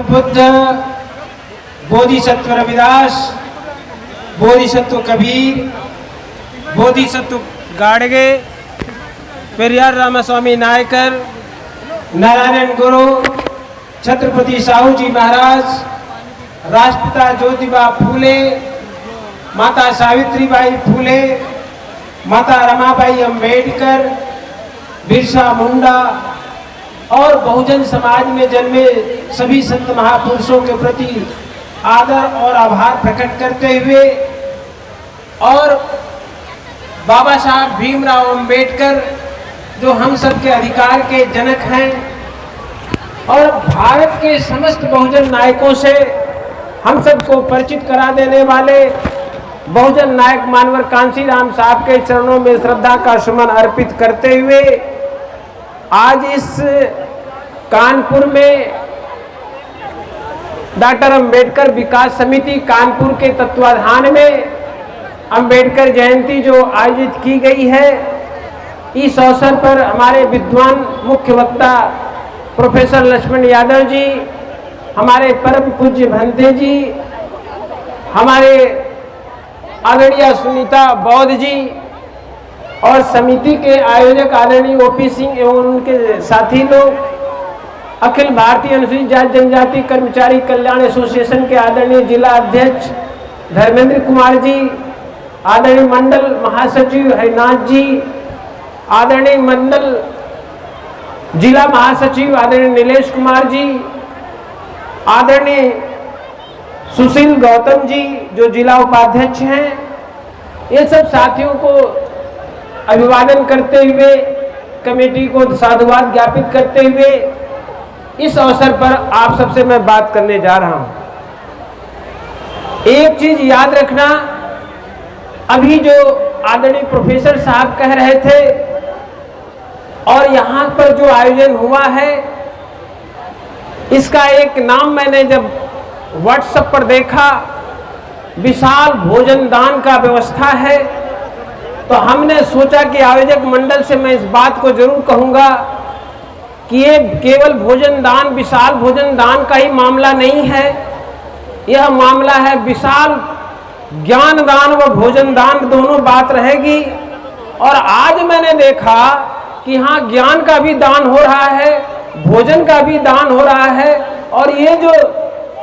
बुद्ध, बोधिसत्व रविदास, बोधिसत्व कबीर, बोधिसत्व गाडगे, पेरियार रामास्वामी नायकर, नारायण गुरु, छत्रपति साहू जी महाराज, राष्ट्रपिता ज्योतिबा फूले, माता सावित्रीबाई फूले, माता रमाबाई अंबेडकर, बिरसा मुंडा और बहुजन समाज में जन्मे सभी संत महापुरुषों के प्रति आदर और आभार प्रकट करते हुए और बाबा साहब भीमराव अंबेडकर जो हम सब के अधिकार के जनक हैं और भारत के समस्त बहुजन नायकों से हम सबको परिचित करा देने वाले बहुजन नायक मानवर कांशीराम साहब के चरणों में श्रद्धा का सुमन अर्पित करते हुए आज इस कानपुर में डॉक्टर अंबेडकर विकास समिति कानपुर के तत्वाधान में अंबेडकर जयंती जो आयोजित की गई है, इस अवसर पर हमारे विद्वान मुख्य वक्ता प्रोफेसर लक्ष्मण यादव जी, हमारे परम पूज्य भंते जी, हमारे आदरणीय सुनीता बौद्ध जी और समिति के आयोजक आदरणीय ओपी सिंह एवं उनके साथी लोग, अखिल भारतीय अनुसूचित जाति जनजाति कर्मचारी कल्याण एसोसिएशन के आदरणीय जिला अध्यक्ष धर्मेंद्र कुमार जी, आदरणीय मंडल महासचिव हरिनाथ जी, आदरणीय मंडल जिला महासचिव आदरणीय नीलेश कुमार जी, आदरणीय सुशील गौतम जी जो जिला उपाध्यक्ष हैं, ये सब साथियों को अभिवादन करते हुए कमेटी को साधुवाद ज्ञापित करते हुए इस अवसर पर आप सबसे मैं बात करने जा रहा हूं। एक चीज याद रखना, अभी जो आदरणीय प्रोफेसर साहब कह रहे थे और यहाँ पर जो आयोजन हुआ है, इसका एक नाम मैंने जब व्हाट्सएप पर देखा, विशाल भोजन दान का व्यवस्था है, तो हमने सोचा कि आयोजक मंडल से मैं इस बात को जरूर कहूँगा कि ये केवल भोजन दान, विशाल भोजन दान का ही मामला नहीं है, यह मामला है विशाल ज्ञान दान व भोजन दान, दोनों बात रहेगी। और आज मैंने देखा कि हाँ, ज्ञान का भी दान हो रहा है, भोजन का भी दान हो रहा है, और ये जो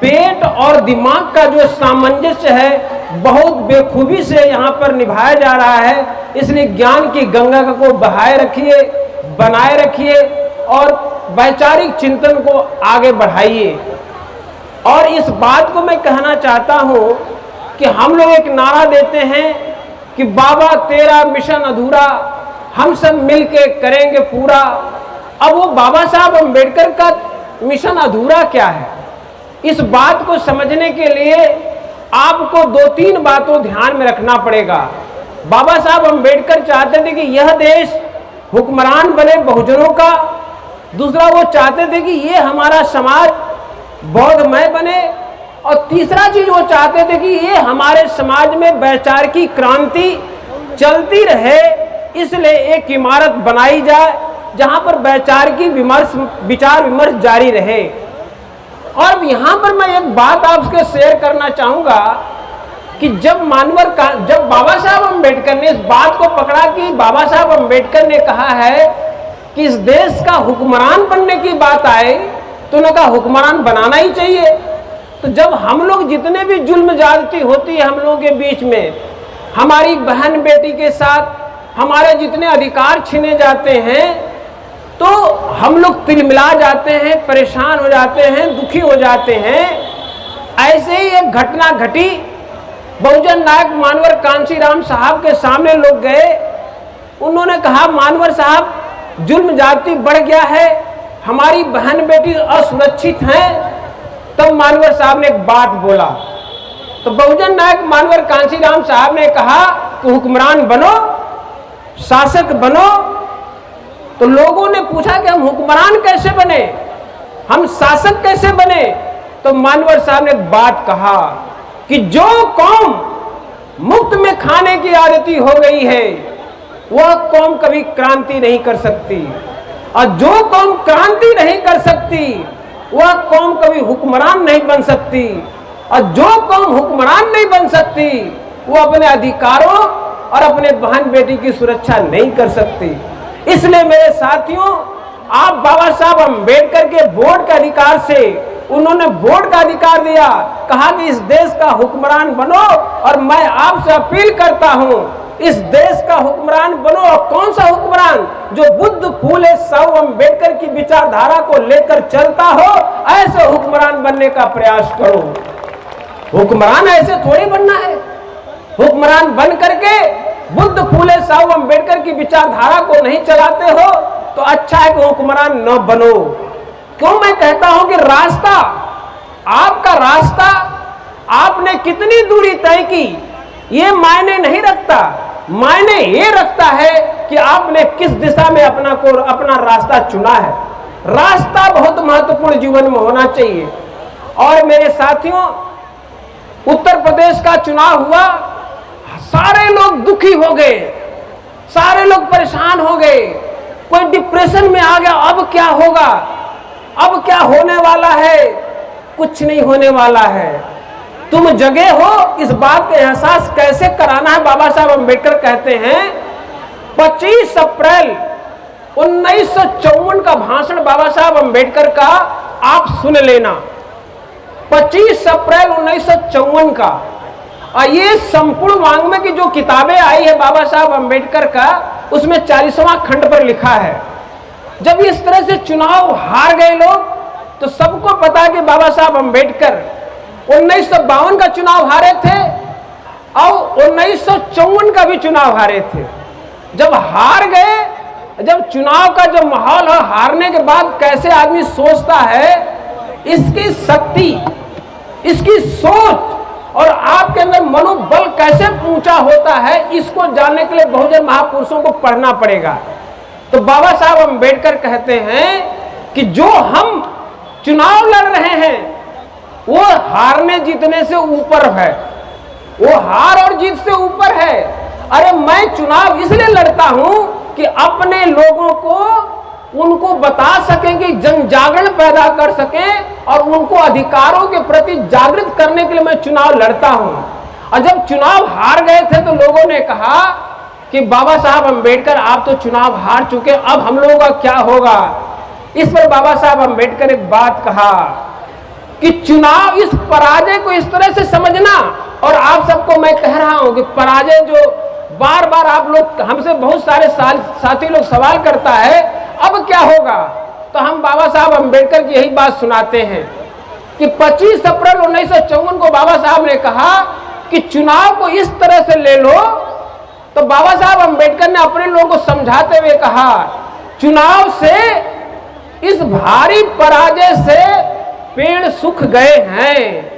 पेट और दिमाग का जो सामंजस्य है बहुत बेखूबी से यहाँ पर निभाया जा रहा है। इसलिए ज्ञान की गंगा को बहाए रखिए, बनाए रखिए और वैचारिक चिंतन को आगे बढ़ाइए। और इस बात को मैं कहना चाहता हूँ कि हम लोग एक नारा देते हैं कि बाबा तेरा मिशन अधूरा, हम सब मिलके करेंगे पूरा। अब वो बाबा साहब अंबेडकर का मिशन अधूरा क्या है, इस बात को समझने के लिए आपको दो तीन बातों ध्यान में रखना पड़ेगा। बाबा साहब अंबेडकर चाहते थे कि यह देश हुक्मरान बने बहुजनों का, दूसरा वो चाहते थे कि ये हमारा समाज बौद्धमय बने, और तीसरा चीज वो चाहते थे कि ये हमारे समाज में वैचारिकी क्रांति चलती रहे, इसलिए एक इमारत बनाई जाए जहां पर वैचारिकी विचार विमर्श जारी रहे। और यहाँ पर मैं एक बात आपसे शेयर करना चाहूँगा कि जब बाबा साहब अंबेडकर ने इस बात को पकड़ा कि बाबा साहब अंबेडकर ने कहा है कि इस देश का हुक्मरान बनने की बात आए तो उन्होंने कहा हुक्मरान बनाना ही चाहिए। तो जब हम लोग जितने भी जुल्म ज्यादती होती है हम लोगों के बीच में, हमारी बहन बेटी के साथ हमारे जितने अधिकार छीने जाते हैं, तो हम लोग तिलमिला जाते हैं, परेशान हो जाते हैं, दुखी हो जाते हैं। ऐसे ही एक घटना घटी, बहुजन नायक मानवर कांशीराम साहब के सामने लोग गए, उन्होंने कहा मानवर साहब जुल्म जाति बढ़ गया है, हमारी बहन बेटी असुरक्षित हैं। तब मानवर साहब ने एक बात बोला, तो बहुजन नायक मानवर कांशीराम साहब ने कहा कि हुक्मरान बनो, शासक बनो। तो लोगों ने पूछा कि हम हुक्मरान कैसे बने, हम शासक कैसे बने? तो मानवर साहब ने एक बात कहा कि जो कौम मुफ्त में खाने की आदती हो गई है, वह कौम कभी क्रांति नहीं कर सकती, और जो कौम क्रांति नहीं कर सकती वह कौम कभी हुक्मरान नहीं बन सकती, और जो कौम हुक्मरान नहीं बन सकती वो अपने अधिकारों और अपने बहन बेटी की सुरक्षा नहीं कर सकती। इसलिए मेरे साथियों, आप बाबा साहब अम्बेडकर के वोट के अधिकार से, उन्होंने वोट का अधिकार दिया, कहा कि इस देश का हुक्मरान बनो, और मैं आपसे अपील करता हूं इस देश का हुक्मरान बनो। और कौन सा हुक्मरान? जो बुद्ध फूले साहब अम्बेडकर की विचारधारा को लेकर चलता हो, ऐसे हुक्मरान बनने का प्रयास करो। हुक्मरान ऐसे थोड़ी बनना है। हुक्मरान बन करके बुद्ध फूले साहब अम्बेडकर की विचारधारा को नहीं चलाते हो तो अच्छा है कि हुक्मरान न बनो। क्यों मैं कहता हूं कि रास्ता, आपका रास्ता, आपने कितनी दूरी तय की ये मायने नहीं रखता। मायने ये रखता है कि आपने किस दिशा में अपना रास्ता चुना है। रास्ता बहुत महत्वपूर्ण जीवन में होना चाहिए। और मेरे साथियों, उत्तर प्रदेश का चुनाव हुआ, सारे लोग दुखी हो गए, सारे लोग परेशान हो गए, कोई डिप्रेशन में आ गया। अब क्या होगा, अब क्या होने वाला है? कुछ नहीं होने वाला है। तुम जगे हो, इस बात का एहसास कैसे कराना है? बाबा साहब अम्बेडकर कहते हैं 25 अप्रैल 1954 का भाषण बाबा साहब अम्बेडकर का आप सुन लेना। 25 अप्रैल 1954 का। और ये संपूर्ण वाङ्मय की जो किताबें आई है बाबा साहब अम्बेडकर का, उसमें 40वां खंड पर लिखा है। जब इस तरह से चुनाव हार गए लोग, तो सबको पता है कि बाबा साहब अम्बेडकर 1952 का चुनाव हारे थे और 1954 का भी चुनाव हारे थे। जब हार गए, जब चुनाव का जो माहौल है, हारने के बाद कैसे आदमी सोचता है, इसकी शक्ति, इसकी सोच और आपके अंदर मनोबल कैसे ऊंचा होता है, इसको जानने के लिए बहुजन महापुरुषों को पढ़ना पड़ेगा। तो बाबा साहब अम्बेडकर कहते हैं कि जो हम चुनाव लड़ रहे हैं वो हारने जीतने से ऊपर है, वो हार और जीत से ऊपर है। अरे मैं चुनाव इसलिए लड़ता हूं कि अपने लोगों को, उनको बता सकें, कि जन जागरण पैदा कर सकें और उनको अधिकारों के प्रति जागृत करने के लिए मैं चुनाव लड़ता हूं। और जब चुनाव हार गए थे तो लोगों ने कहा कि बाबा साहब अम्बेडकर आप तो चुनाव हार चुके, अब हम लोगों का क्या होगा? इस पर बाबा साहब अम्बेडकर एक बात कहा कि चुनाव, इस पराजय को इस तरह से समझना। और आप सबको मैं कह रहा हूं कि पराजय जो बार बार आप लोग, हमसे बहुत सारे साथी लोग सवाल करता है अब क्या होगा, तो हम बाबा साहब अम्बेडकर की यही बात सुनाते हैं कि 25 अप्रैल 1954 को बाबा साहब ने कहा कि चुनाव को इस तरह से ले लो। तो बाबा साहब अम्बेडकर ने अपने लोगों को समझाते हुए कहा, चुनाव से, इस भारी पराजय से पेड़ सूख गए हैं,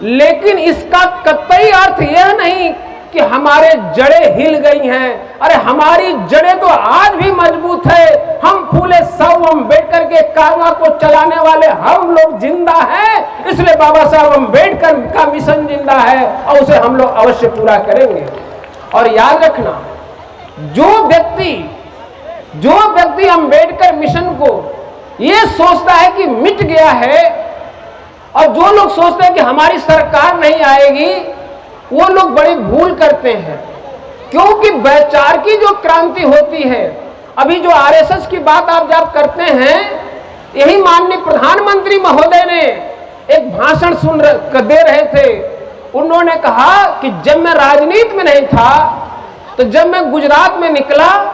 लेकिन इसका कतई अर्थ यह नहीं कि हमारे जड़ें हिल गई हैं। अरे हमारी जड़ें तो आज भी मजबूत है। हम फूले साहब अम्बेडकर के कारवां को चलाने वाले हम लोग जिंदा हैं, इसलिए बाबा साहब अम्बेडकर का मिशन जिंदा है और उसे हम लोग अवश्य पूरा करेंगे। और याद रखना, जो व्यक्ति अम्बेडकर मिशन को ये सोचता है कि मिट गया है, और जो लोग सोचते हैं कि हमारी सरकार नहीं आएगी, वो लोग बड़ी भूल करते हैं। क्योंकि वैचारिक जो क्रांति होती है, अभी जो आरएसएस की बात आप जब करते हैं, यही माननीय प्रधानमंत्री महोदय ने एक भाषण दे रहे थे। उन्होंने कहा कि जब मैं राजनीति में नहीं था, तो जब मैं गुजरात में निकला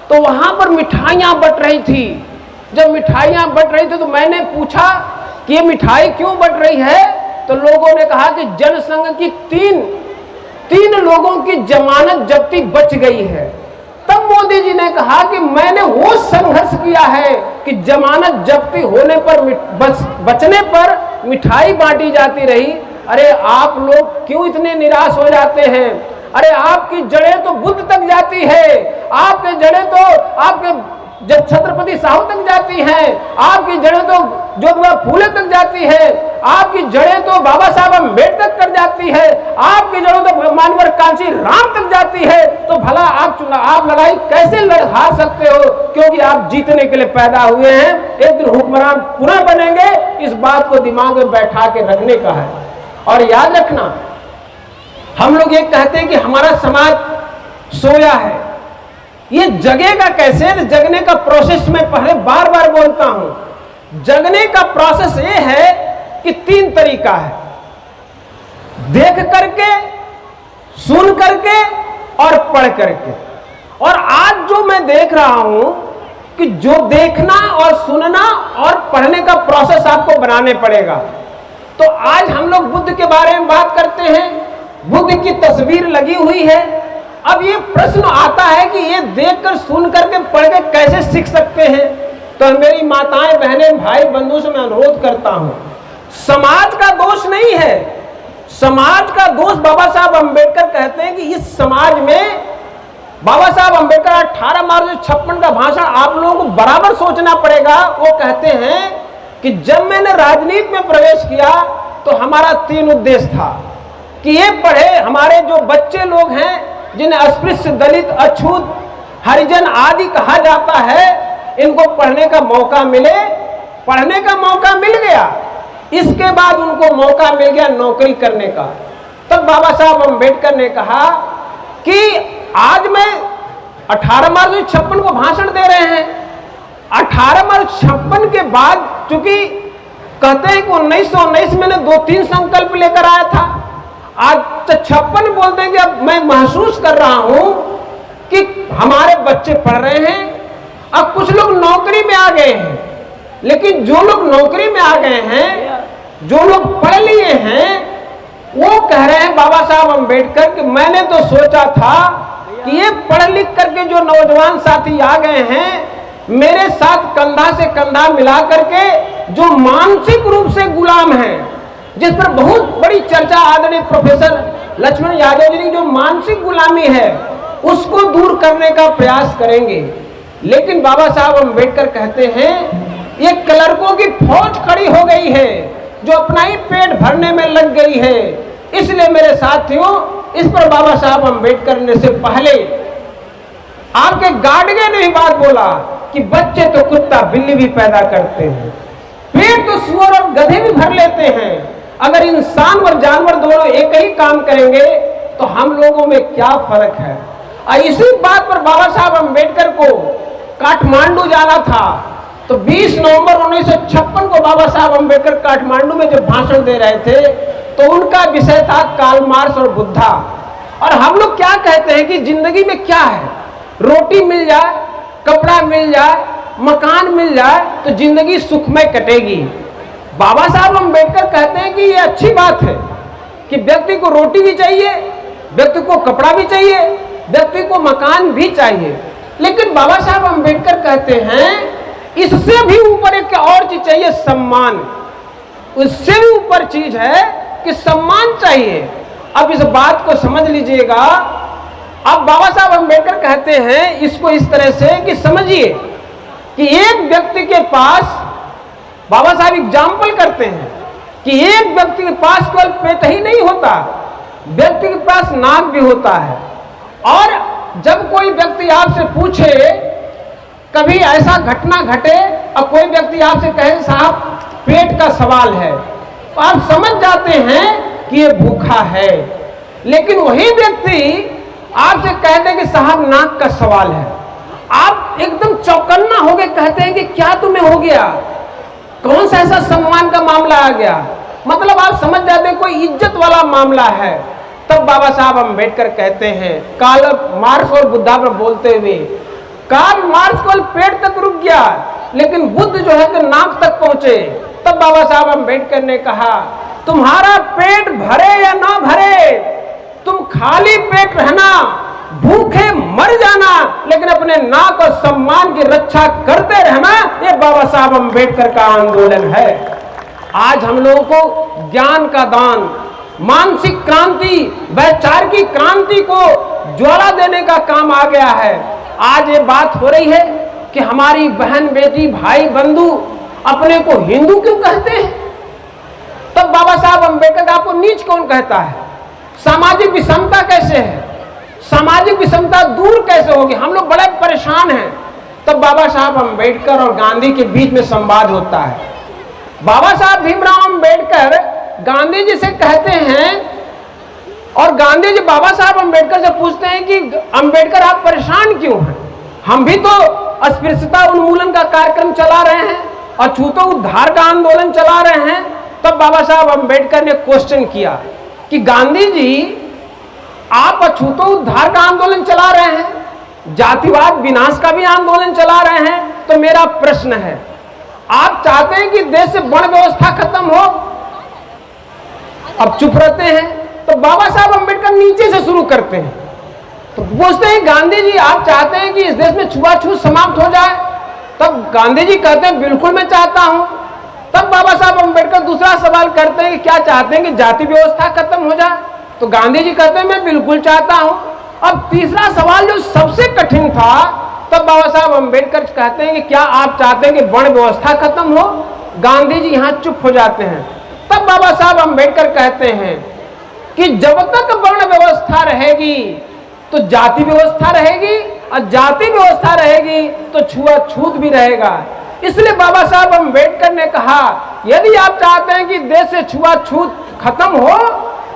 तो वहां पर मिठाइयां बंट रही थी। जब मिठाइयां बंट रही थी तो मैंने पूछा कि ये मिठाई क्यों बंट रही है, तो लोगों ने कहा कि जनसंघ की तीन लोगों की जमानत जब्ती बच गई है। तब मोदी जी ने कहा कि मैंने वो संघर्ष किया है कि जमानत जब्ती होने पर, बचने पर मिठाई बांटी जाती रही। अरे आप लोग क्यों इतने निराश हो जाते हैं? अरे आपकी जड़ें तो बुद्ध तक जाती है, आपके जड़ें तो आपके जब छत्रपति साहू तक जाती हैं, आपकी जड़ें तो ज्योतिबा फूले तक जाती है, आपकी जड़ें तो बाबा साहब अम्बेडकर तक जाती है, आपकी जड़ें तो मानवर कांची राम तक जाती है, तो भला आप लड़ाई कैसे हार सकते हो? क्योंकि आप जीतने के लिए पैदा हुए हैं, एक दिन हुक्मरान पुनः बनेंगे। इस बात को दिमाग में बैठा के रखने का है। और याद रखना, हम लोग ये कहते हैं कि हमारा समाज सोया है, ये जगेगा कैसे? जगने का प्रोसेस मैं पहले बार बार बोलता हूं। जगने का प्रोसेस ये है कि 3 तरीका है, देख करके, सुन करके और पढ़ करके। और आज जो मैं देख रहा हूं कि जो देखना और सुनना और पढ़ने का प्रोसेस आपको बनाने पड़ेगा। तो आज हम लोग बुद्ध के बारे में बात करते हैं, बुद्ध की तस्वीर लगी हुई है। अब ये प्रश्न आता है कि ये देखकर सुन करके पढ़ के कैसे सीख सकते हैं? तो मेरी माताएं, बहनें, भाई बंधुओं से मैं अनुरोध करता हूं, समाज का दोष नहीं है। समाज का दोष बाबा साहब अम्बेडकर कहते हैं कि इस समाज में बाबा साहब अम्बेडकर 18 मार्च 56 का भाषण आप लोगों को बराबर सोचना पड़ेगा। वो कहते हैं कि जब मैंने राजनीति में प्रवेश किया तो हमारा 3 उद्देश्य था कि ये पढ़े, हमारे जो बच्चे लोग हैं जिन्हें अस्पृश्य, दलित, अछूत, हरिजन आदि कहा जाता है, इनको पढ़ने का मौका मिले। पढ़ने का मौका मिल गया, इसके बाद उनको मौका मिल गया नौकरी करने का। तब बाबा साहब अम्बेडकर ने कहा कि आज मैं 18 मार्च 56 को भाषण दे रहे हैं। 18 मार्च 56 के बाद, चूंकि कहते हैं कि 1919 मैंने 2-3 संकल्प लेकर आया था, आज 56 बोलते हैं कि अब मैं महसूस कर रहा हूं कि हमारे बच्चे पढ़ रहे हैं। अब कुछ लोग नौकरी में आ गए हैं, लेकिन जो लोग नौकरी में आ गए हैं, जो लोग पढ़ लिए हैं, वो कह रहे हैं बाबा साहब अम्बेडकर कि मैंने तो सोचा था कि ये पढ़ लिख करके जो नौजवान साथी आ गए हैं, मेरे साथ कंधा से कंधा मिला करके जो मानसिक रूप से गुलाम हैं, जिस पर बहुत बड़ी चर्चा आदरणीय प्रोफेसर लक्ष्मण यादव जी की जो मानसिक गुलामी है, उसको दूर करने का प्रयास करेंगे। लेकिन बाबा साहब अम्बेडकर कहते हैं ये क्लर्कों की फौज खड़ी हो गई है जो अपना ही पेट भरने में लग गई है। इसलिए मेरे साथियों, इस पर बाबा साहब अम्बेडकर ने से पहले आपके गार्डगे ने ही बात बोला कि बच्चे तो कुत्ता बिल्ली भी पैदा करते हैं, पेट तो सुअर और गधे भी भर लेते हैं। अगर इंसान और जानवर दोनों एक ही काम करेंगे तो हम लोगों में क्या फर्क है? और इसी बात पर बाबा साहब अम्बेडकर को काठमांडू जाना था, तो 20 नवंबर 1956 को बाबा साहब अम्बेडकर काठमांडू में जब भाषण दे रहे थे, तो उनका विषय था कार्ल मार्क्स और बुद्धा। और हम लोग क्या कहते हैं कि जिंदगी में क्या है? रोटी मिल जाए, कपड़ा मिल जाए, मकान मिल जाए तो जिंदगी सुखमय कटेगी। बाबा साहब अम्बेडकर कहते हैं कि ये अच्छी बात है कि व्यक्ति को रोटी भी चाहिए, व्यक्ति को कपड़ा भी चाहिए, व्यक्ति को मकान भी चाहिए। लेकिन बाबा साहब अम्बेडकर कहते हैं इससे भी ऊपर एक और चीज चाहिए, सम्मान। उससे भी ऊपर चीज है कि सम्मान चाहिए। अब इस बात को समझ लीजिएगा। अब बाबा साहब अम्बेडकर कहते हैं इसको इस तरह से कि समझिए कि एक व्यक्ति के पास, बाबा साहब एग्जाम्पल करते हैं कि एक व्यक्ति के पास केवल पेट ही नहीं होता, व्यक्ति के पास नाक भी होता है। और जब कोई व्यक्ति आपसे पूछे, कभी ऐसा घटना घटे और कोई व्यक्ति आपसे कहे साहब पेट का सवाल है, तो आप समझ जाते हैं कि ये भूखा है। लेकिन वही व्यक्ति आपसे कहते हैं कि साहब नाक का सवाल है, आप एकदम चौकन्ना हो गए, कहते हैं कि क्या तुम्हें हो गया, कौन सा ऐसा सम्मान का मामला आ गया? मतलब आप समझ जाते हैं कोई इज्जत वाला मामला है। तब बाबा साहब अम्बेडकर कहते हैं, कार्ल मार्क्स और बुद्धा पर बोलते हुए, कार्ल मार्क्स को पेट तक रुक गया, लेकिन बुद्ध जो है कि नाक तक पहुंचे। तब बाबा साहब अम्बेडकर ने कहा, तुम्हारा पेट भरे या ना भरे, तुम खाली पेट रहना, भूखे मर जाना, लेकिन अपने नाक और सम्मान की रक्षा करते रहना। ये बाबा साहब अम्बेडकर का आंदोलन है। आज हम लोगों को ज्ञान का दान, मानसिक क्रांति, वैचारिक क्रांति को ज्वाला देने का काम आ गया है। आज ये बात हो रही है कि हमारी बहन बेटी भाई बंधु अपने को हिंदू क्यों कहते हैं? तब बाबा साहब अम्बेडकर आपको नीच कौन कहता है? सामाजिक विषमता कैसे है? सामाजिक विषमता दूर कैसे होगी? हम लोग बड़े परेशान हैं। तब बाबा साहब अम्बेडकर और गांधी के बीच में संवाद होता है। बाबा साहब भीमराव अम्बेडकर गांधी जी से कहते हैं और गांधी जी बाबा साहब अम्बेडकर से पूछते हैं कि अम्बेडकर आप परेशान क्यों हैं? हम भी तो अस्पृश्यता उन्मूलन का कार्यक्रम चला रहे हैं, अछूतो उद्धार का आंदोलन चला रहे हैं। तब बाबा साहब अम्बेडकर ने क्वेश्चन किया कि गांधी जी आप अछूतो उद्धार का आंदोलन चला रहे हैं, जातिवाद विनाश का भी आंदोलन चला रहे हैं, तो मेरा प्रश्न है आप चाहते हैं कि देश से वर्ण व्यवस्था खत्म हो? अब चुप रहते हैं। तो बाबा साहब अम्बेडकर नीचे से शुरू करते हैं, तो पूछते हैं गांधी जी आप चाहते हैं कि इस देश में छुआछूत समाप्त हो जाए? तब गांधी जी कहते हैं बिल्कुल मैं चाहता हूं। तब बाबा साहब अम्बेडकर दूसरा सवाल करते हैं कि क्या चाहते हैं कि जाति व्यवस्था खत्म हो जाए? तो गांधी जी कहते हैं मैं बिल्कुल चाहता हूं। अब तीसरा सवाल जो सबसे कठिन था, तब बाबा साहब अम्बेडकर कहते हैं कि क्या आप चाहते हैं कि वर्ण व्यवस्था खत्म हो? गांधी जी यहां चुप हो जाते हैं। तब बाबा साहब अम्बेडकर कहते हैं कि जब तक वर्ण व्यवस्था रहेगी तो जाति व्यवस्था रहेगी, और जाति व्यवस्था रहेगी तो छुआछूत भी रहेगा। इसलिए बाबा साहब अम्बेडकर ने कहा यदि आप चाहते हैं कि देश से छुआछूत खत्म हो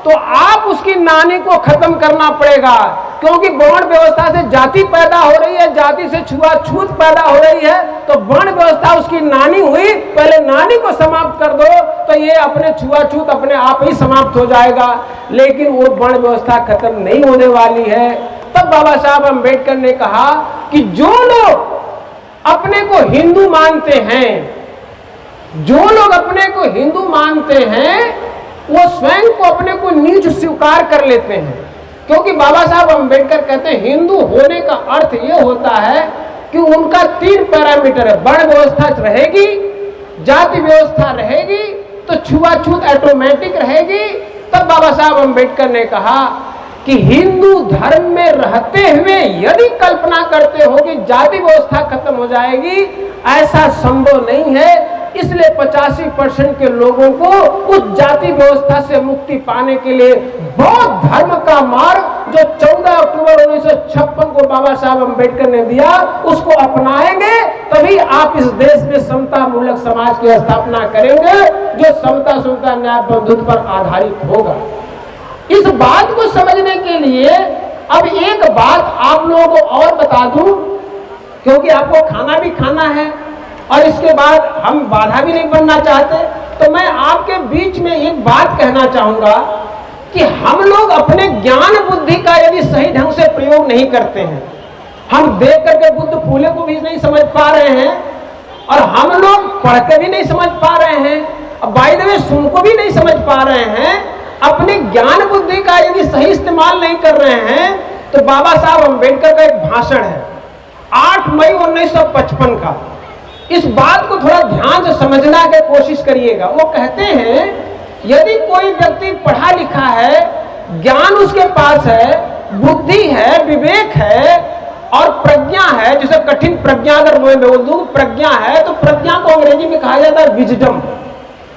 तो आप उसकी नानी को खत्म करना पड़ेगा, क्योंकि वर्ण व्यवस्था से जाति पैदा हो रही है, जाति से छुआछूत पैदा हो रही है, तो वर्ण व्यवस्था उसकी नानी हुई, पहले नानी को समाप्त कर दो तो ये अपने छुआछूत अपने आप ही समाप्त हो जाएगा। लेकिन वो वर्ण व्यवस्था खत्म नहीं होने वाली है। तब बाबा साहब अम्बेडकर ने कहा कि जो लोग अपने को हिंदू मानते हैं, जो लोग अपने को हिंदू मानते हैं वो स्वयं को अपने को नीच स्वीकार कर लेते हैं, क्योंकि बाबा साहब अम्बेडकर कहते हैं हिंदू होने का अर्थ ये होता है कि उनका 3 पैरामीटर है, वर्ण व्यवस्था रहेगी, जाति व्यवस्था रहेगी, तो छुआछूत ऑटोमेटिक रहेगी। तब बाबा साहब अम्बेडकर ने कहा कि हिंदू धर्म में रहते हुए यदि कल्पना करते हो कि जाति व्यवस्था खत्म हो जाएगी, ऐसा संभव नहीं है। इसलिए 85% के लोगों को उस जाति व्यवस्था से मुक्ति पाने के लिए बौद्ध धर्म का मार्ग जो 14 अक्टूबर 1956 को बाबा साहब अम्बेडकर ने दिया उसको अपनाएंगे, तभी आप इस देश में समता मूलक समाज की स्थापना करेंगे जो समता सुनता न्याय बंधुत्व पर आधारित होगा। इस बात को समझने के लिए अब एक बात आप लोगों को और बता दूं, क्योंकि आपको खाना भी खाना है और इसके बाद हम बाधा भी नहीं बनना चाहते, तो मैं आपके बीच में एक बात कहना चाहूंगा कि हम लोग अपने ज्ञान बुद्धि का यदि सही ढंग से प्रयोग नहीं करते हैं, हम देख करके बुद्ध फूले को भी नहीं समझ पा रहे हैं और हम लोग पढ़ के भी नहीं समझ पा रहे हैं, अब बाय द वे सुन को भी नहीं समझ पा रहे हैं, अपने ज्ञान बुद्धि का यदि सही इस्तेमाल नहीं कर रहे हैं, तो बाबा साहब अम्बेडकर का एक भाषण है 8 मई 1955 का, इस बात को थोड़ा ध्यान से समझना की कोशिश करिएगा। वो कहते हैं यदि कोई व्यक्ति पढ़ा लिखा है, ज्ञान उसके पास है, बुद्धि है, विवेक है और प्रज्ञा है, जिसे कठिन प्रज्ञा अगर मैं बोल दूं प्रज्ञा है, तो प्रज्ञा को अंग्रेजी में कहा जाता है विजडम।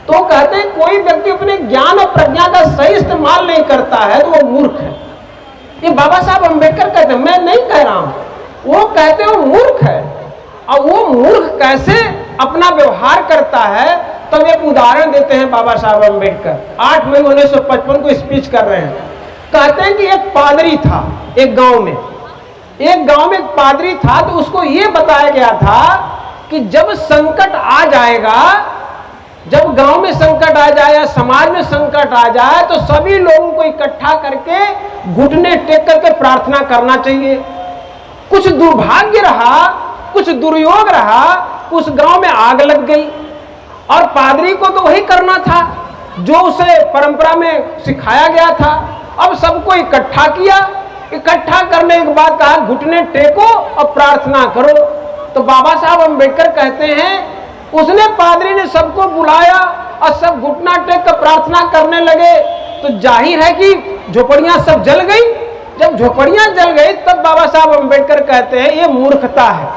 तो कहते हैं कोई व्यक्ति अपने ज्ञान और प्रज्ञा का सही इस्तेमाल नहीं करता है तो वो मूर्ख है। ये बाबा साहब अम्बेडकर कहते हैं, मैं नहीं कह रहा हूं, वो कहते हैं वो मूर्ख है। और वो मूर्ख कैसे अपना व्यवहार करता है, तब एक उदाहरण देते हैं बाबा साहब अम्बेडकर। 8 मई 1955 को स्पीच कर रहे हैं, कहते हैं कि एक पादरी था एक गांव में, एक पादरी था, तो उसको ये बताया गया था कि जब संकट आ जाएगा, जब गांव में संकट आ जाए या समाज में संकट आ जाए, तो सभी लोगों को इकट्ठा करके घुटने टेक करके प्रार्थना करना चाहिए। कुछ दुर्भाग्य रहा, कुछ दुर्योग रहा, उस गांव में आग लग गई और पादरी को तो वही करना था जो उसे परंपरा में सिखाया गया था। अब सबको इकट्ठा किया, इकट्ठा करने के बाद कहा घुटने टेको और प्रार्थना करो। तो बाबा साहब अम्बेडकर कहते हैं उसने पादरी ने सबको बुलाया और सब घुटना टेक कर प्रार्थना करने लगे, तो जाहिर है कि झोपड़ियां सब जल गई। जब झोपड़ियां जल गई तब बाबा साहब अम्बेडकर कहते हैं ये मूर्खता है।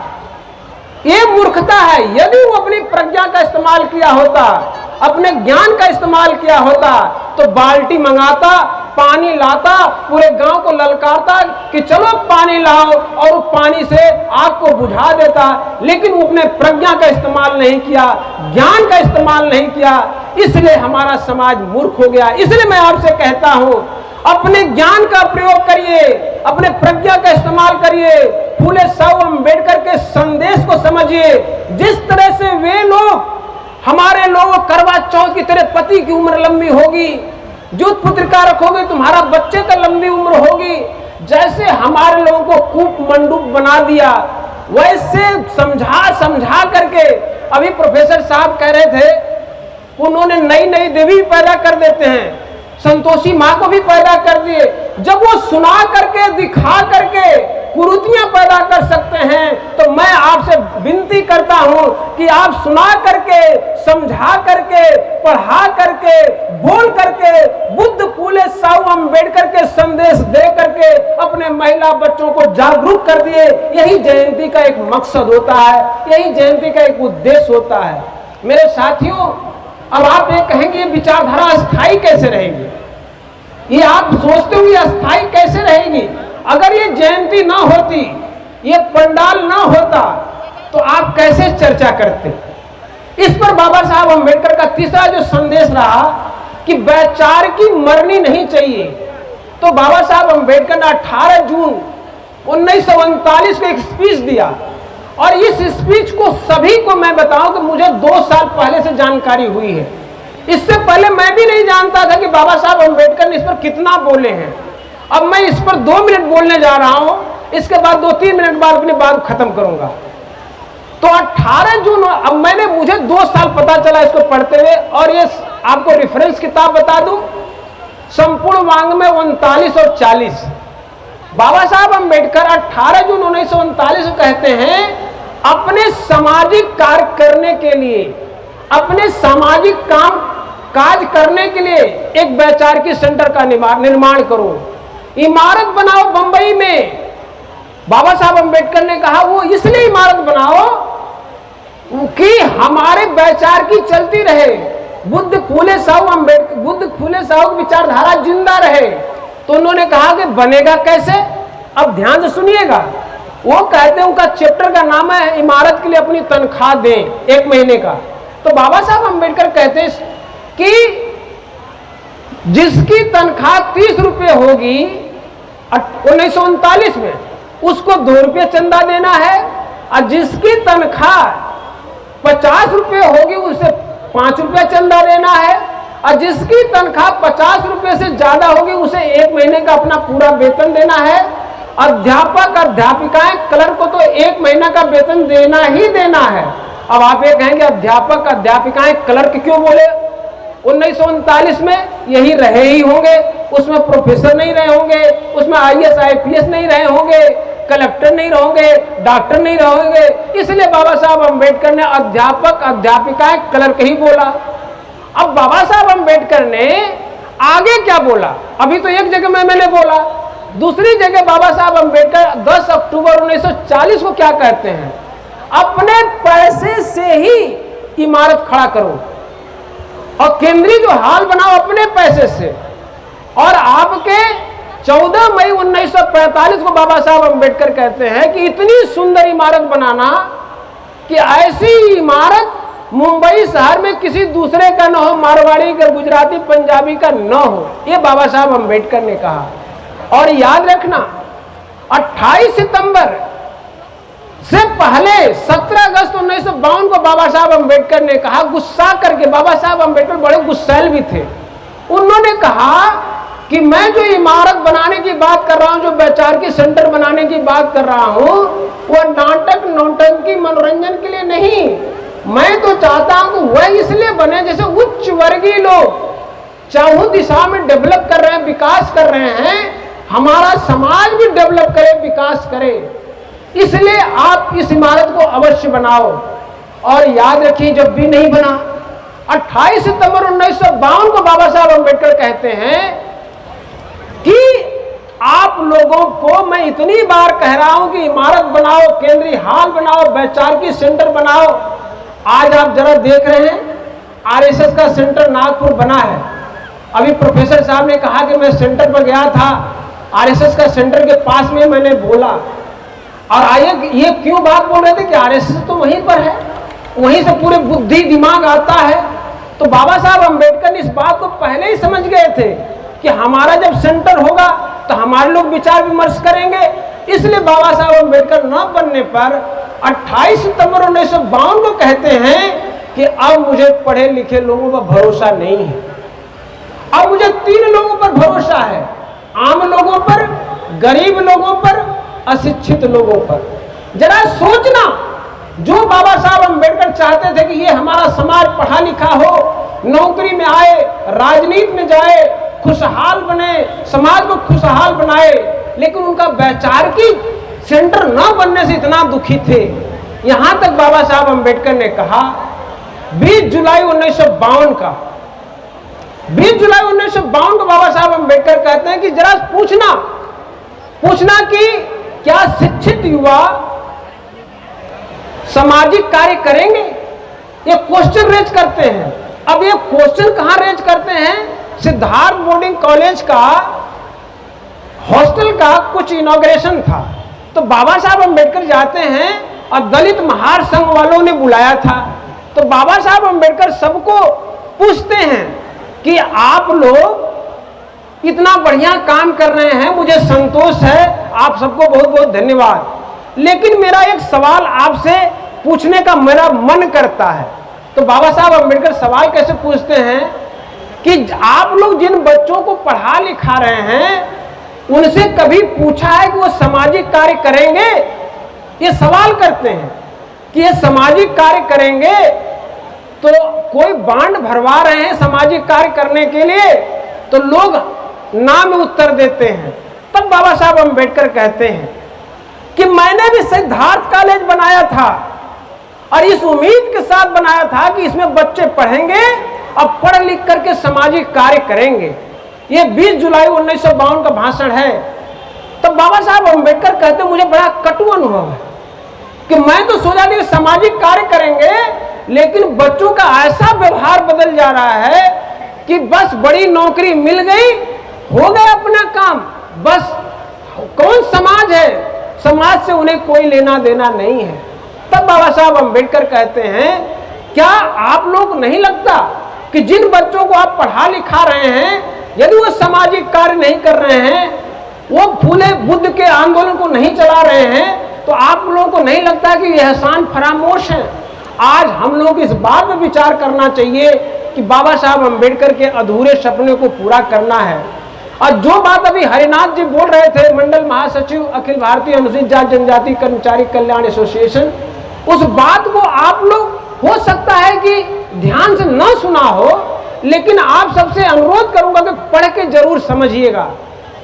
ये मूर्खता है। यदि वो अपनी प्रज्ञा का इस्तेमाल किया होता, अपने ज्ञान का इस्तेमाल किया होता, तो बाल्टी मंगाता, पानी लाता, पूरे गांव को ललकारता कि चलो पानी लाओ, और पानी से आग को बुझा देता। लेकिन वो अपने प्रज्ञा का इस्तेमाल नहीं किया, ज्ञान का इस्तेमाल नहीं किया, इसलिए हमारा समाज मूर्ख हो गया। इसलिए मैं आपसे कहता हूं, अपने ज्ञान का प्रयोग करिए, अपने प्रज्ञा का इस्तेमाल करिए, फूले साहु अम्बेडकर के संदेश को समझिए। जिस तरह से वे लोग हमारे लोगों करवा चौथ की तेरे पति की उम्र लंबी होगी, जुट पुत्र का रखोगे तुम्हारा बच्चे का लंबी उम्र होगी, जैसे हमारे लोगों को कूप मंडूप बना दिया, वैसे समझा समझा करके। अभी प्रोफेसर साहब कह रहे थे, उन्होंने नई नई देवी पैदा कर देते हैं, संतोषी माँ को भी पैदा कर दिए। जब वो सुना करके दिखा करके कुरीतियां पैदा कर सकते हैं, तो मैं आपसे विनती करता हूं कि आप सुना करके, समझा करके, पढ़ा करके, बोल करके, बुद्ध फूले साहु अम्बेडकर के संदेश दे करके अपने महिला बच्चों को जागरूक कर दिए। यही जयंती का एक मकसद होता है, यही जयंती का एक उद्देश्य होता है। मेरे साथियों, अब आप ये कहेंगे विचारधारा अस्थायी कैसे रहेगी? ये आप सोचते हो ये अस्थायी कैसे रहेगी? अगर ये जयंती ना होती, ये पंडाल ना होता, तो आप कैसे चर्चा करते? इस पर बाबा साहब अम्बेडकर का तीसरा जो संदेश रहा कि वैचारिकी मरनी नहीं चाहिए, तो बाबा साहब अम्बेडकर ने 18 जून 1939 को एक स्पीच दिया। और इस स्पीच को सभी को मैं बताऊं कि मुझे 2 साल पहले से जानकारी हुई है। इससे पहले मैं भी नहीं जानता था कि बाबा साहब अम्बेडकर ने इस पर कितना बोले हैं। अब मैं इस पर 2 मिनट बोलने जा रहा हूं, इसके बाद 2-3 मिनट बाद अपनी बात खत्म करूंगा। तो 18 जून, अब मुझे 2 साल पता चला इसको पढ़ते हुए। और ये आपको रेफरेंस किताब बता दूं, संपूर्ण वांग्मय 39 और 40। बाबा साहब अम्बेडकर 18 जून 1939 को कहते हैं, अपने सामाजिक कार्य करने के लिए, अपने सामाजिक काम काज करने के लिए एक वैचारिकी सेंटर का निर्माण करो, इमारत बनाओ बंबई में। बाबा साहब अम्बेडकर ने कहा वो इसलिए इमारत बनाओ कि हमारे वैचारिकी चलती रहे, बुद्ध फूले साहु की विचारधारा जिंदा रहे। तो उन्होंने कहा कि बनेगा कैसे? अब ध्यान से सुनिएगा। वो कहते हैं, उनका चैप्टर का नाम है इमारत के लिए अपनी तनख्वाह दें 1 महीने का। तो बाबा साहब अम्बेडकर कहते हैं कि जिसकी तनख्वाह 30 रुपये होगी 1939 में, उसको 2 रुपये चंदा देना है, और जिसकी तनख्वाह 50 रुपये होगी उसे 5 रुपये चंदा देना है, और जिसकी तनख्वाह 50 रुपये से ज्यादा होगी उसे 1 महीने का अपना पूरा वेतन देना है। अध्यापक अध्यापिकाएं क्लर्क को तो 1 महीना का वेतन देना ही देना है। अब आप ये कहेंगे अध्यापक अध्यापिकाएं क्लर्क क्यों बोले? 1939 में यही रहे ही होंगे, उसमें प्रोफेसर नहीं रहे होंगे, उसमें IAS IPS नहीं रहे होंगे, कलेक्टर नहीं रहोगे, डॉक्टर नहीं रहोगे, इसलिए बाबा साहब अम्बेडकर ने अध्यापक अध्यापिकाएं क्लर्क ही बोला। अब बाबा साहब अम्बेडकर ने आगे क्या बोला? अभी तो एक जगह में मैंने बोला, दूसरी जगह बाबा साहब अम्बेडकर 10 अक्टूबर 1940 को क्या कहते हैं? अपने पैसे से ही इमारत खड़ा करो और केंद्रीय जो हाल बनाओ अपने पैसे से। और आपके 14 मई 1945 को बाबा साहब अम्बेडकर कहते हैं कि इतनी सुंदर इमारत बनाना कि ऐसी इमारत मुंबई शहर में किसी दूसरे का न हो, मारवाड़ी का, गुजराती, पंजाबी का न हो। ये बाबा साहब अम्बेडकर ने कहा। और याद रखना, 28 सितंबर से पहले 17 अगस्त 1952 को बाबा साहब अम्बेडकर ने कहा, गुस्सा करके, बाबा साहब अम्बेडकर बड़े गुस्सैल भी थे, उन्होंने कहा कि मैं जो इमारत बनाने की बात कर रहा हूं, जो वैचारिकी सेंटर बनाने की बात कर रहा हूं, वो नाटक नौटंकी मनोरंजन के लिए नहीं, मैं तो चाहता हूं कि वह इसलिए बने जैसे उच्च वर्गीय लोग चारों दिशा में डेवलप कर रहे हैं, विकास कर रहे हैं, हमारा समाज भी डेवलप करे, विकास करे। इसलिए आप इस इमारत को अवश्य बनाओ। और याद रखिए, जब भी नहीं बना, 28 सितंबर 1952 को बाबा साहब अम्बेडकर कहते हैं कि आप लोगों को मैं इतनी बार कह रहा हूं कि इमारत बनाओ, केंद्रीय हॉल बनाओ, वैचारिकी सेंटर बनाओ। आज आप जरा देख रहे हैं आरएसएस का सेंटर नागपुर बना है। अभी प्रोफेसर साहब ने कहा कि मैं सेंटर पर गया था, आरएसएस का सेंटर के पास में मैंने बोला, और आइए ये क्यों बात बोल रहे थे कि आरएसएस तो वहीं पर है, वहीं से पूरे बुद्धि दिमाग आता है। तो बाबा साहब अम्बेडकर इस बात को पहले ही समझ गए थे कि हमारा जब सेंटर होगा तो हमारे लोग विचार विमर्श करेंगे। इसलिए बाबा साहब अम्बेडकर न बनने पर 28 सितंबर 1952 को कहते हैं कि अब मुझे पढ़े लिखे लोगों पर भरोसा नहीं है, अब मुझे 3 लोगों पर भरोसा है, आम लोगों पर, गरीब लोगों पर, अशिक्षित लोगों पर। जरा सोचना, जो बाबा साहब अम्बेडकर चाहते थे कि ये हमारा समाज पढ़ा लिखा हो, नौकरी में आए, राजनीति में जाए, खुशहाल बने, समाज को खुशहाल बनाए, लेकिन उनका वैचारिकी सेंटर न बनने से इतना दुखी थे। यहां तक बाबा साहब अम्बेडकर ने कहा 20 जुलाई 1952 का 20 जुलाई 1952 को बाबा साहब अम्बेडकर कहते हैं कि जरा पूछना कि क्या शिक्षित युवा सामाजिक कार्य करेंगे? ये क्वेश्चन रेज करते हैं। अब ये क्वेश्चन कहां रेज करते हैं? सिद्धार्थ बोर्डिंग कॉलेज का हॉस्टल का कुछ इनॉग्रेशन था, तो बाबा साहब अम्बेडकर जाते हैं और दलित महार संघ वालों ने बुलाया था। तो बाबा साहब अम्बेडकर सबको पूछते हैं कि आप लोग इतना बढ़िया काम कर रहे हैं, मुझे संतोष है, आप सबको बहुत बहुत धन्यवाद, लेकिन मेरा एक सवाल आपसे पूछने का मेरा मन करता है। तो बाबा साहब अम्बेडकर सवाल कैसे पूछते हैं कि आप लोग जिन बच्चों को पढ़ा लिखा रहे हैं उनसे कभी पूछा है कि वो सामाजिक कार्य करेंगे? ये सवाल करते हैं कि ये सामाजिक कार्य करेंगे, तो कोई बांड भरवा रहे हैं सामाजिक कार्य करने के लिए, तो लोग ना में उत्तर देते हैं। तब बाबा साहब अम्बेडकर कहते हैं कि मैंने भी सिद्धार्थ कॉलेज बनाया था और इस उम्मीद के साथ बनाया था कि इसमें बच्चे पढ़ेंगे और पढ़ लिख करके सामाजिक कार्य करेंगे। ये 20 जुलाई 1952 का भाषण है। तब बाबा साहब अम्बेडकर कहते मुझे बड़ा कटु अनुभव है कि मैं तो सोचा कि सामाजिक कार्य करेंगे, लेकिन बच्चों का ऐसा व्यवहार बदल जा रहा है कि बस बड़ी नौकरी मिल गई, हो गया अपना काम, बस कौन समाज है, समाज से उन्हें कोई लेना देना नहीं है। तब बाबा साहब अम्बेडकर कहते हैं क्या आप लोग नहीं लगता कि जिन बच्चों को आप पढ़ा लिखा रहे हैं, यदि वो सामाजिक कार्य नहीं कर रहे हैं, वो फूले बुद्ध के आंदोलन को नहीं चला रहे हैं, तो आप लोगों को नहीं लगता कि यह एहसान फरामोश है? आज हम लोग इस बात पर विचार करना चाहिए कि बाबा साहब अम्बेडकर के अधूरे सपने को पूरा करना है। और जो बात अभी हरिनाथ जी बोल रहे थे, मंडल महासचिव अखिल भारतीय अनुसूचित जाति जनजाति कर्मचारी कल्याण एसोसिएशन, उस बात को आप लोग हो सकता है कि ध्यान से न सुना हो, लेकिन आप सबसे अनुरोध करूंगा कि पढ़ के जरूर समझिएगा,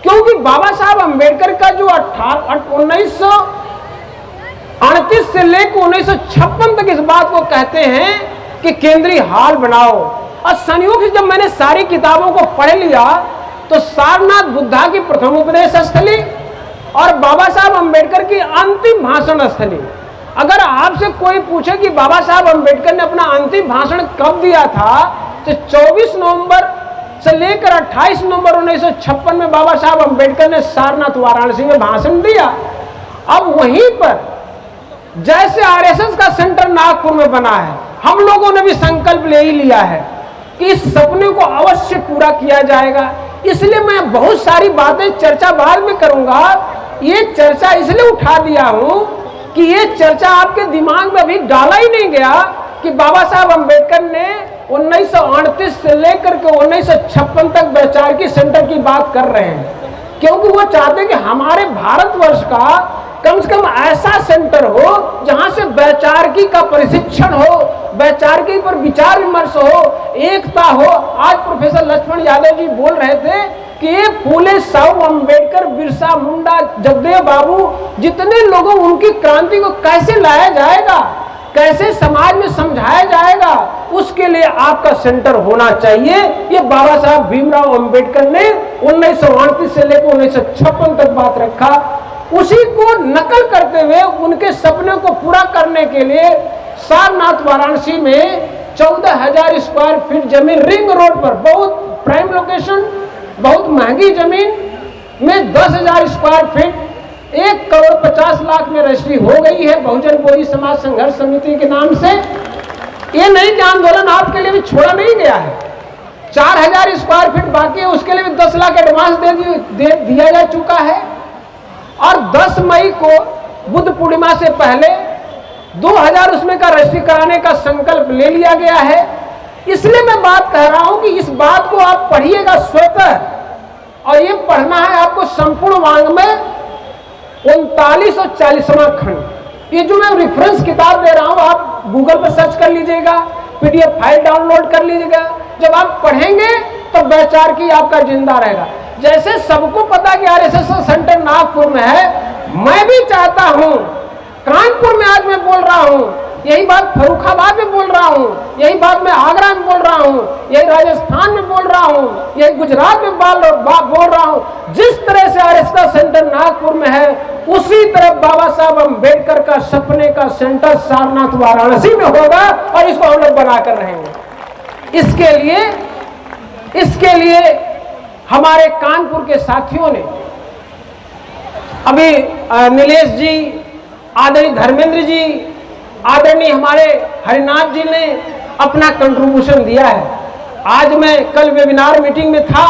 क्योंकि बाबा साहब अम्बेडकर का जो 1938 से लेकर 1956 तक इस बात को कहते हैं कि केंद्रीय हॉल बनाओ। और संयोग से जब मैंने सारी किताबों को पढ़ लिया तो सारनाथ बुद्धा की प्रथम उपदेश स्थली और बाबा साहब अम्बेडकर की अंतिम भाषण स्थली, अगर आपसे कोई पूछे कि बाबा साहब अम्बेडकर ने अपना अंतिम भाषण कब दिया था, तो 24 नवंबर से लेकर 28 नवंबर 1956 में बाबा साहब अम्बेडकर ने सारनाथ वाराणसी में भाषण दिया। अब वहीं पर जैसे आरएसएस का सेंटर नागपुर में बना है, हम लोगों ने भी संकल्प ले ही लिया है कि इस सपने को अवश्य पूरा किया जाएगा। इसलिए मैं बहुत सारी बातें चर्चा बाद में करूंगा, ये चर्चा इसलिए उठा दिया हूं कि ये चर्चा आपके दिमाग में अभी डाला ही नहीं गया कि बाबा साहब अम्बेडकर ने 1938 से लेकर के 1956 तक वैचारिकी सेंटर की बात कर रहे हैं, क्योंकि वो चाहते हैं कि हमारे भारतवर्ष का कम से कम ऐसा सेंटर हो जहां से वैचारिकी का प्रशिक्षण हो, वैचारिकी पर विचार विमर्श हो, एकता हो। आज प्रोफेसर लक्ष्मण यादव जी बोल रहे थे कि ये फूले साहू अम्बेडकर, बिरसा मुंडा, जगदेव बाबू, जितने लोगों उनकी क्रांति को कैसे लाया जाएगा, कैसे समाज में समझाया जाएगा, उसके लिए आपका सेंटर होना चाहिए। ये बाबा साहब भीमराव अंबेडकर ने 1938 से लेकर 1956 तक बात रखा। उसी को नकल करते हुए उनके सपने को पूरा करने के लिए सारनाथ वाराणसी में 14,000 स्क्वायर फीट जमीन रिंग रोड पर, बहुत प्राइम लोकेशन, बहुत महंगी जमीन में 10,000 स्क्वायर फीट 1,50,00,000 में रजिस्ट्री हो गई है बहुजन बोरी समाज संघर्ष समिति के नाम से। ये नहीं कि आंदोलन आपके लिए भी छोड़ा नहीं गया है। 4,000 स्क्वायर फीट बाकी है, उसके लिए भी 10 लाख एडवांस दे दिया जा चुका है। और 10 मई को बुद्ध पूर्णिमा से पहले 2,000 उसमें का रजिस्ट्री कराने का संकल्प ले लिया गया है। इसलिए मैं बात कह रहा हूं कि इस बात को आप पढ़िएगा स्वतः, और ये पढ़ना है आपको संपूर्ण वाङ्मय 39 और 40वां खंड। ये जो मैं रेफरेंस किताब दे रहा हूं, आप गूगल पर सर्च कर लीजिएगा, पीडीएफ फाइल डाउनलोड कर लीजिएगा। जब आप पढ़ेंगे तो वैचार की आपका जिंदा रहेगा। जैसे सबको पता कि आरएसएस सेंटर नागपुर में है, मैं भी चाहता हूं, कानपुर में आज मैं बोल रहा हूं, यही बात फर्रुखाबाद में बोल रहा हूं, यही बात मैं आगरा में बोल रहा हूं, यही राजस्थान में बोल रहा हूं, यही गुजरात में बोल रहा हूं। जिस तरह से आरएसएस का सेंटर नागपुर में है, उसी तरह बाबा साहब अंबेडकर का सपने का सेंटर सारनाथ वाराणसी में होगा, और इसको हम लोग बनाकर रहेंगे। इसके लिए हमारे कानपुर के साथियों ने, अभी नीलेश जी, आदरणीय धर्मेंद्र जी, आदरणीय हमारे हरिनाथ जी ने अपना कंट्रीब्यूशन दिया है। आज मैं कल वेबिनार मीटिंग में था,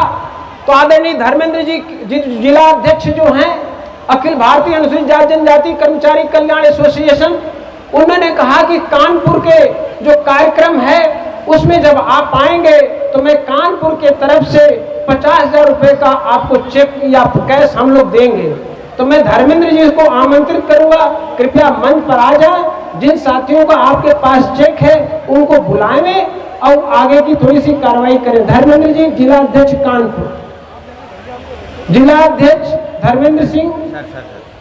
तो आदरणीय धर्मेंद्र जी जिला अध्यक्ष जो हैं अखिल भारतीय अनुसूचित जाति जनजाति कर्मचारी कल्याण एसोसिएशन, उन्होंने कहा कि कानपुर के जो कार्यक्रम है उसमें जब आप आएंगे तो मैं कानपुर के तरफ से 50,000 रुपए का आपको चेक या कैश हम लोग देंगे। तो मैं धर्मेंद्र जी को आमंत्रित करूंगा, कृपया मंच पर आ जाएं। जिन साथियों का आपके पास चेक है उनको बुलाएं और आगे की थोड़ी सी कार्रवाई करें। धर्मेंद्र जी, जिला अध्यक्ष कानपुर, जिला अध्यक्ष धर्मेंद्र सिंह,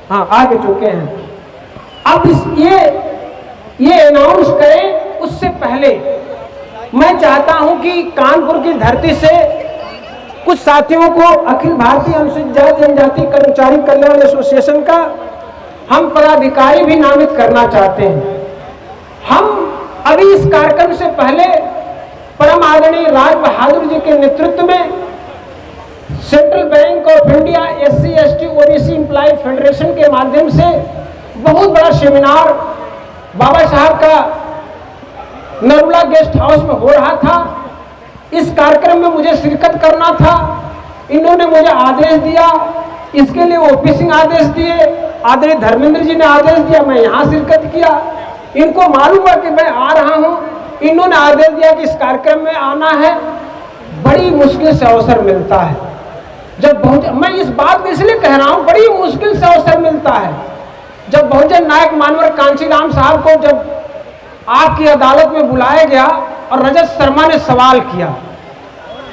हाँ आगे चुके हैं। अब ये अनाउंस करें, उससे पहले मैं चाहता हूं कि कानपुर की धरती से कुछ साथियों को अखिल भारतीय अनुसूचित जाति जनजाति कर्मचारी कल्याण एसोसिएशन का हम पदाधिकारी भी नामित करना चाहते हैं। हम अभी इस कार्यक्रम से पहले परम आदरणीय राज बहादुर जी के नेतृत्व में central bank of India SC ST OBC employ federation के माध्यम से बहुत बड़ा सेमिनार बाबा साहब का नरुला गेस्ट हाउस में हो रहा था। इस कार्यक्रम में मुझे शिरकत करना था। इन्होंने मुझे आदेश दिया, इसके लिए ओपी सिंह आदेश दिए, आदरणीय धर्मेंद्र जी ने आदेश दिया, मैं यहाँ शिरकत किया। इनको मालूम है कि मैं आ रहा हूँ, इन्होंने आदेश दिया कि इस कार्यक्रम में आना है। बड़ी मुश्किल से अवसर मिलता है। जब मैं इस बात को इसलिए कह रहा हूँ, बड़ी मुश्किल से अवसर मिलता है। जब बहुजन नायक मानवर कांशीराम साहब को जब आपकी अदालत में बुलाया गया और रजत शर्मा ने सवाल किया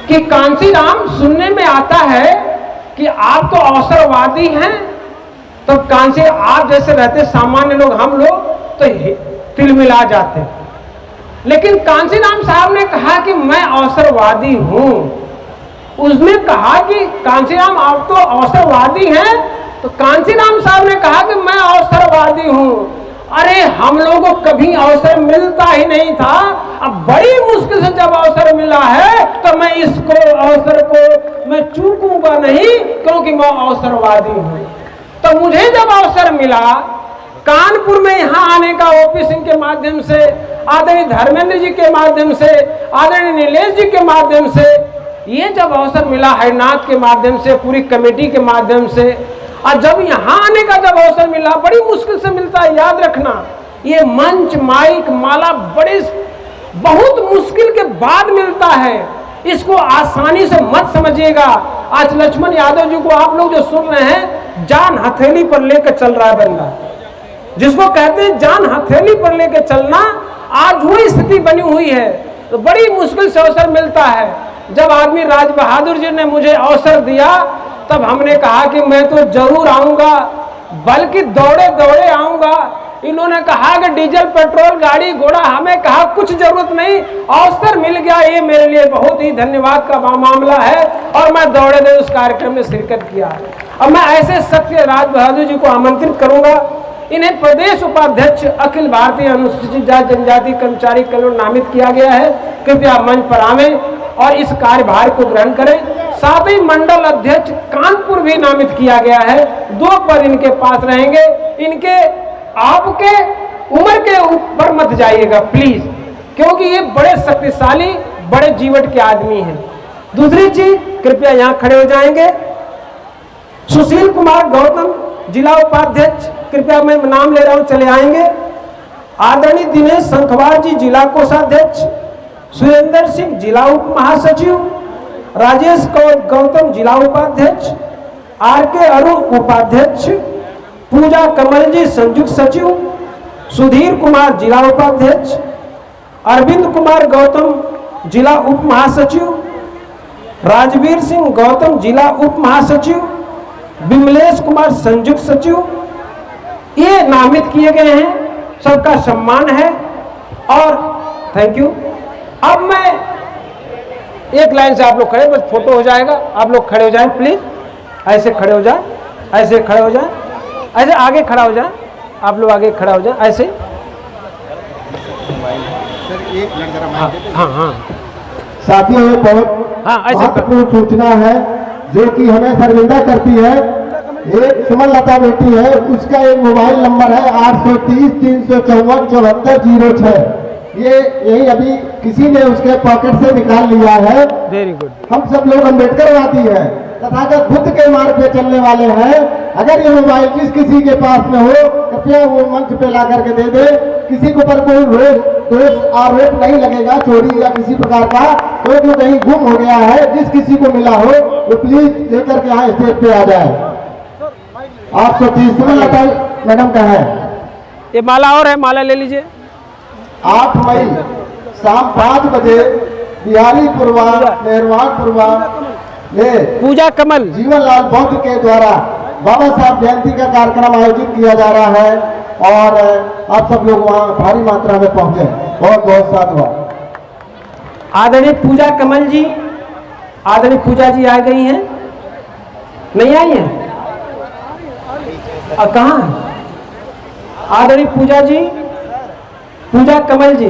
कि कांशीराम, सुनने में आता है कि आप तो अवसरवादी हैं, तो कांसी आप जैसे रहते सामान्य लोग, हम लोग तो तिलमिला जाते। लेकिन कांशीराम साहब ने कहा कि मैं अवसरवादी हूं। उसने कहा कि कांशीराम आप तो अवसरवादी हैं, तो कांशीराम साहब ने कहा कि मैं अवसरवादी हूं। अरे हम लोगों को कभी अवसर मिलता ही नहीं था, अब बड़ी मुश्किल से जब अवसर मिला है तो मैं इसको अवसर को मैं चूकूंगा नहीं, क्योंकि मैं अवसरवादी हूं। तो मुझे जब अवसर मिला कानपुर में यहाँ आने का, ओपी सिंह के माध्यम से, आदरणीय धर्मेंद्र जी के माध्यम से, आदरणीय नीलेश जी के माध्यम से, ये जब अवसर मिला हरिनाथ के माध्यम से, पूरी कमेटी के माध्यम से, और जब यहाँ आने का जब अवसर मिला, बड़ी मुश्किल से मिलता है, याद रखना। ये मंच, माइक, माला बड़े बहुत मुश्किल के बाद मिलता है। इसको आसानी से मत समझिएगा। आज लक्ष्मण यादव जी को आप लोग जो सुन रहे हैं, जान हथेली पर लेकर चल रहा है बंदा, जिसको कहते हैं जान हथेली पर लेकर चलना, आज वही स्थिति बनी हुई है। तो बड़ी मुश्किल से अवसर मिलता है। जब आदमी राज बहादुर जी ने मुझे अवसर दिया, तब हमने कहा कि मैं तो जरूर आऊंगा, बल्कि दौड़े दौड़े आऊंगा। इन्होंने कहा कि डीजल पेट्रोल गाड़ी घोड़ा, हमें कहा कुछ जरूरत नहीं, अवसर मिल गया, ये मेरे लिए बहुत ही धन्यवाद का मामला है और मैं दौड़े दौड़े उस कार्यक्रम में शिरकत किया। अब मैं ऐसे शख्स राज बहादुर जी को आमंत्रित करूंगा, इन्हें प्रदेश उपाध्यक्ष अखिल भारतीय अनुसूचित जाति जनजाति कर्मचारी कल्याण नामित किया गया है। कृपया मंच पर आवें और इस कार्यभार को ग्रहण करें। साथ ही मंडल अध्यक्ष कानपुर भी नामित किया गया है, 2 पद इनके पास रहेंगे। इनके आपके उम्र के ऊपर मत जाइएगा प्लीज, क्योंकि ये बड़े शक्तिशाली बड़े जीवट के आदमी हैं। दूसरी चीज, कृपया यहाँ खड़े हो जाएंगे। सुशील कुमार गौतम जिला उपाध्यक्ष, कृपया मैं नाम ले रहा हूं, चले आएंगे। आदरणीय दिनेश संखवार जी जिला कोषाध्यक्ष, सुरेंद्र सिंह जिला उप महासचिव, राजेश गौतम जिला उपाध्यक्ष, आर.के. अरुण उपाध्यक्ष, पूजा कमल जी संयुक्त सचिव, सुधीर कुमार जिला उपाध्यक्ष, अरविंद कुमार गौतम जिला उप महासचिव, राजवीर सिंह गौतम जिला उप महासचिव, विमलेश कुमार संयुक्त सचिव, ये नामित किए गए हैं। सबका सम्मान है और थैंक यू। अब मैं एक लाइन से आप लोग खड़े, बस फोटो हो जाएगा, आप लोग खड़े हो जाएं प्लीज, ऐसे खड़े हो जाएं, ऐसे खड़े हो जाएं, ऐसे आगे खड़ा हो जाएं, आप लोग आगे खड़ा हो जाएं, ऐसे। हाँ, साथियों, ये बहुत महत्वपूर्ण सूचना है जो कि हमें शर्मिंदा करती है। एक सुमन लता बेटी है, उसका एक मोबाइल नंबर है 830-354-7406। ये यही अभी किसी ने उसके पॉकेट से निकाल लिया है। Very good. हम सब लोग अम्बेडकरवादी हैं, तथागत बुद्ध के मार्ग पे चलने वाले हैं। अगर ये मोबाइल किसी के पास में हो, कृपया वो मंच पे ला करके दे दे। किसी के ऊपर कोई दोष आरोप नहीं लगेगा चोरी या किसी प्रकार का। कोई जो कहीं गुम हो गया है, जिस किसी को मिला हो वो प्लीज लेकर के यहाँ स्टेज पे आ जाए। 830 सुमन लता मैडम का है। ये माला और है, माला ले लीजिए। 8 मई शाम 5 बजे बिहारीपुरवा मेहरवानपुरवा में पूजा कमल जीवनलाल बौद्ध के द्वारा बाबा साहब जयंती का कार्यक्रम आयोजित किया जा रहा है और आप सब लोग वहां भारी मात्रा में पहुंचे। बहुत बहुत साधुवाद। आदरणीय पूजा कमल जी, आदरणीय पूजा जी आ गई हैं, नहीं आई हैं? कहाँ है आदरणीय पूजा जी? पूजा कमल जी।